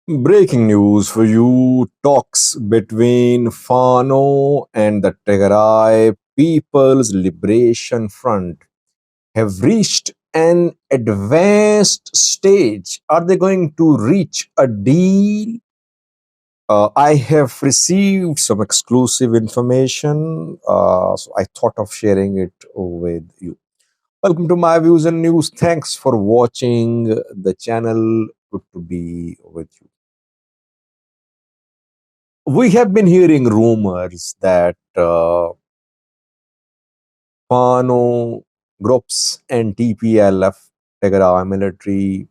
Breaking news for you. Talks between Fano and the Tigray People's Liberation Front have reached an advanced stage. Are they going to reach a deal? I have received some exclusive information, so I thought of sharing it with you. Welcome to my views and news. Thanks for watching the channel. Good to be with you. We have been hearing rumors that Fano groups and TPLF, Tigray military,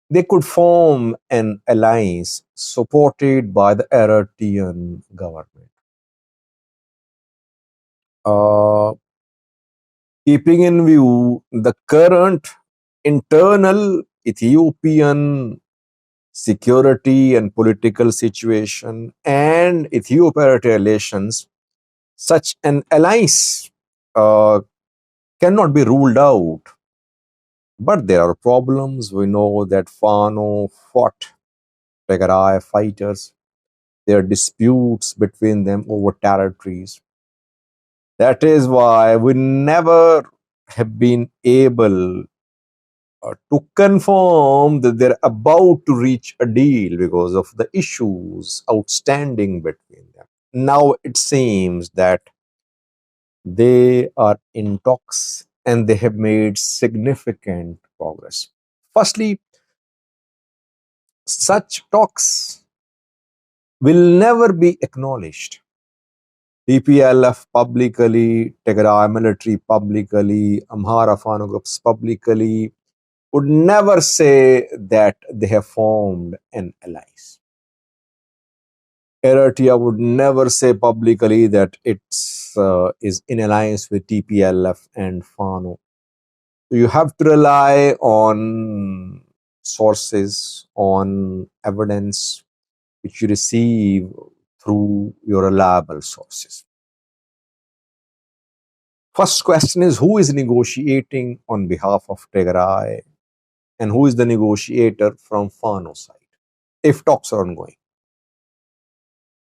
they could form an alliance supported by the Eritrean government. Uh, Keeping in view the current internal Ethiopian security and political situation and Ethiopia relations, such an alliance cannot be ruled out. But there are problems. We know that Fano fought Tigray fighters. There are disputes between them over territories. That is why we never have been able to confirm that they're about to reach a deal because of the issues outstanding between them. Now it seems that they are in talks and they have made significant progress. Firstly, such talks will never be acknowledged. TPLF publicly, Tigray military publicly, Amhara Fano groups publicly would never say that they have formed an alliance. Eritrea would never say publicly that it is in alliance with TPLF and Fano. You have to rely on sources, on evidence which you receive through your reliable sources. First question is, who is negotiating on behalf of Tigray and who is the negotiator from Fano side, if talks are ongoing?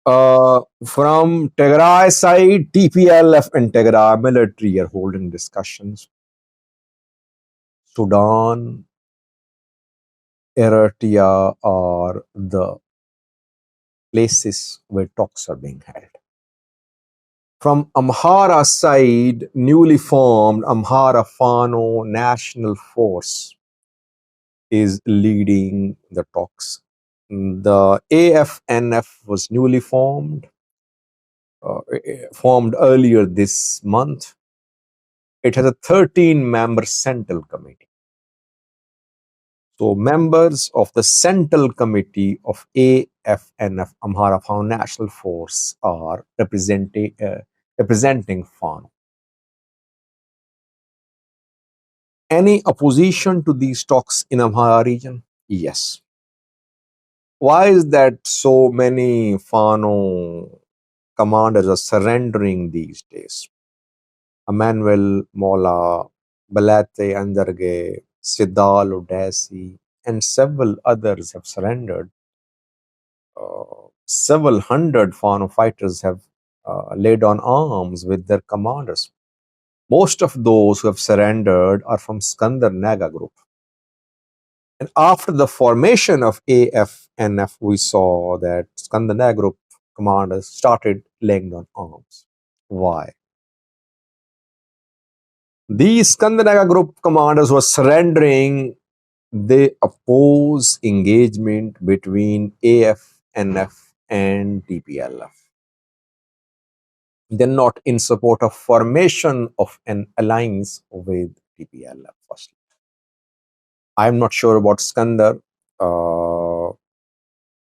From Tigray side, TPLF and Tigray military are holding discussions. Sudan, Eritrea are the places where talks are being held. From Amhara side, newly formed Amhara Fano National Force is leading the talks. The AFNF was newly formed earlier this month. It has a 13-member central committee. So members of the central committee of AFNF, Amhara Fano National Force, are representing Fano. Any opposition to these talks in Amhara region? Yes. Why is that so many Fano commanders are surrendering these days? Emmanuel Mola, Balate Andarge, Sidal Udasi, and several others have surrendered. Several hundred Fano fighters have laid on arms with their commanders. Most of those who have surrendered are from Skandar Naga group. And after the formation of AFNF, we saw that Skandar Naga group commanders started laying down arms. Why? These Skandar Naga group commanders were surrendering. They oppose engagement between AFNF and TPLF. They're not in support of formation of an alliance with TPLF. Firstly, I'm not sure about Skandar.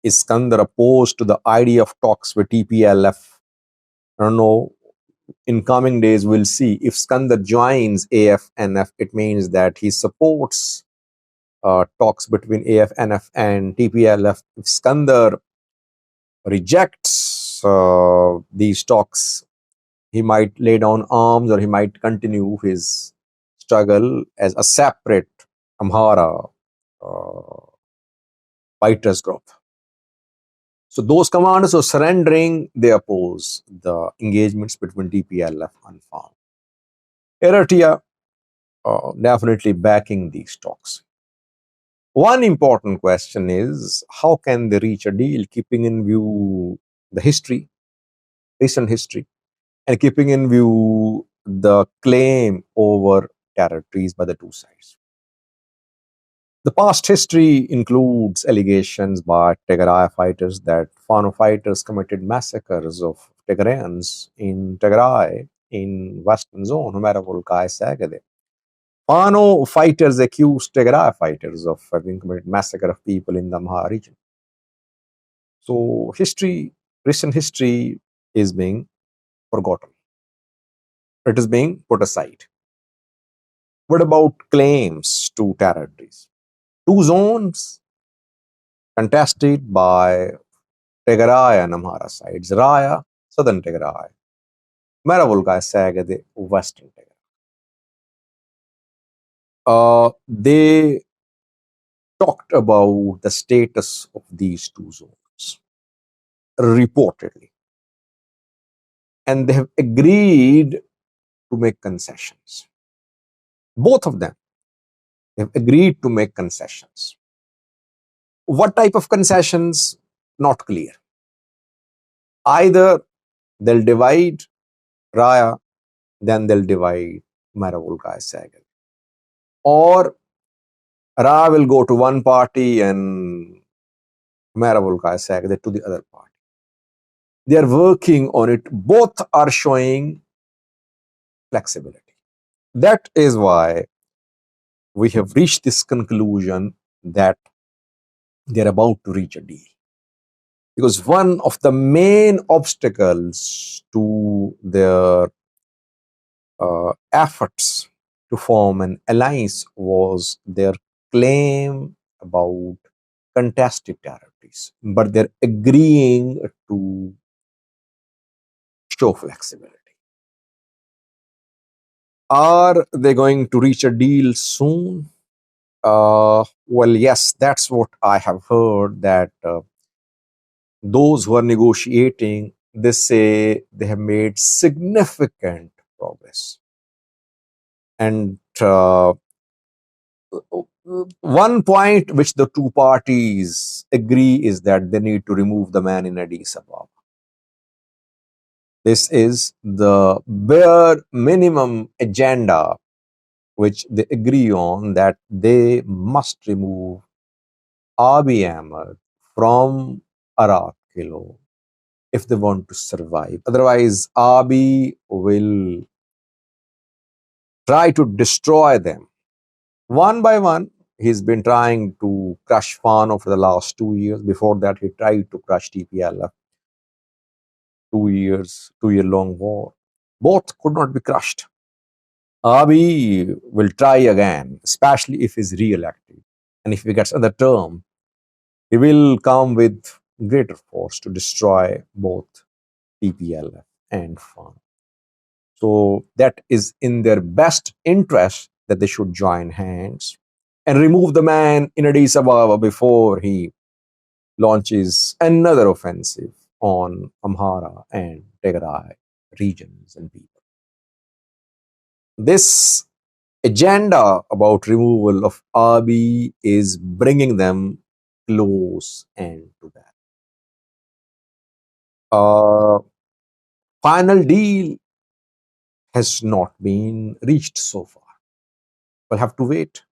Is Skandar opposed to the idea of talks with TPLF? I don't know. In coming days, we'll see. If Skandar joins AFNF, it means that he supports talks between AFNF and TPLF. If Skandar rejects these talks, he might lay down arms or he might continue his struggle as a separate Amhara fighters group. So those commanders were surrendering, they oppose the engagements between TPLF and Fano. Eritrea definitely backing these talks. One important question is how can they reach a deal, keeping in view the history, recent history, and keeping in view the claim over territories by the two sides. The past history includes allegations by Tigray fighters that Fano fighters committed massacres of Tigrayans in Tigray in Western Zone, Humeravulkai Sagade. Fano fighters accused Tigray fighters of having committed massacre of people in the Amhara region. So history, recent history is being forgotten. It is being put aside. What about claims to territories? Two zones contested by Tigray and Amhara sides. Raya, southern Tigray. Maravulkai Sagade, western Tigray. They talked about the status of these two zones, reportedly. And they have agreed to make concessions. Both of them have agreed to make concessions. What type of concessions? Not clear. Either they'll divide Raya, then they'll divide Maravulkai Sagal. Or Raya will go to one party and Maravulkai Sagal to the other party. They are working on it. Both are showing flexibility. That is why we have reached this conclusion that they're about to reach a deal. Because one of the main obstacles to their efforts to form an alliance was their claim about contested territories, but they're agreeing to show flexibility. Are they going to reach a deal soon? Well, yes, that's what I have heard, that those who are negotiating, they say they have made significant progress. And one point which the two parties agree is that they need to remove the man in Addis Ababa. This is the bare minimum agenda which they agree on, that they must remove Abiy Ahmed from Arak Kilo if they want to survive. Otherwise, Abiy will try to destroy them. One by one, he's been trying to crush Fano for the last 2 years. Before that, he tried to crush TPLF. 2 year long war. Both could not be crushed. Abiy will try again, especially if he's re-elected. And if he gets another term, he will come with greater force to destroy both TPLF and Fano. So that is in their best interest that they should join hands and remove the man in Addis Ababa before he launches another offensive on Amhara and Tigray regions and people. This agenda about removal of Abiy is bringing them close and together. Final deal has not been reached so far. We'll have to wait.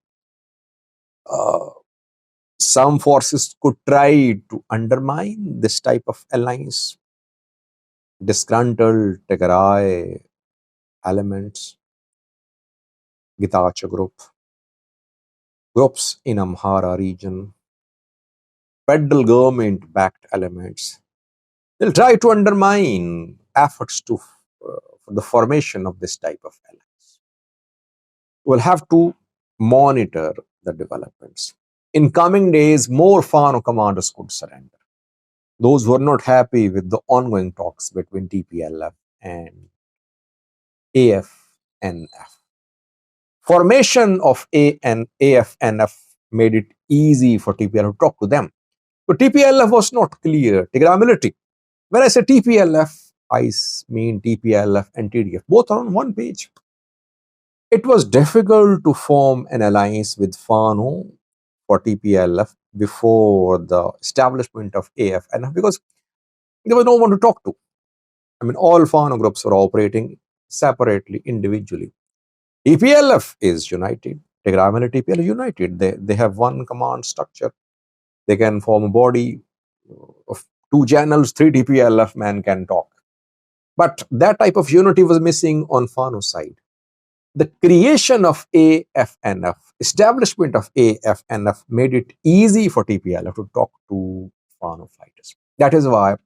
Some forces could try to undermine this type of alliance. Disgruntled Tigray elements, Gitacha groups in Amhara region, federal government-backed elements. They'll try to undermine efforts to for the formation of this type of alliance. We'll have to monitor the developments. In coming days, more Fano commanders could surrender. Those who are not happy with the ongoing talks between TPLF and AFNF. Formation of AFNF made it easy for TPLF to talk to them. So TPLF was not clear. Tegramility. When I say TPLF, I mean TPLF and TDF. Both are on one page. It was difficult to form an alliance with Fano for TPLF before the establishment of AFNF because there was no one to talk to. I mean, all Fano groups were operating separately, individually. TPLF is united. Telegram and TPLF united. They have one command structure. They can form a body of two channels, three TPLF men can talk. But that type of unity was missing on Fano side. The creation of AFNF, establishment of AFNF made it easy for TPLF to talk to Fano fighters. That is why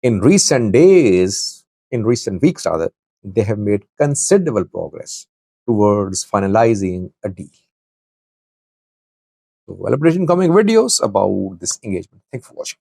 in recent days, in recent weeks rather, they have made considerable progress towards finalizing a deal. So, elaboration coming videos about this engagement. Thanks for watching.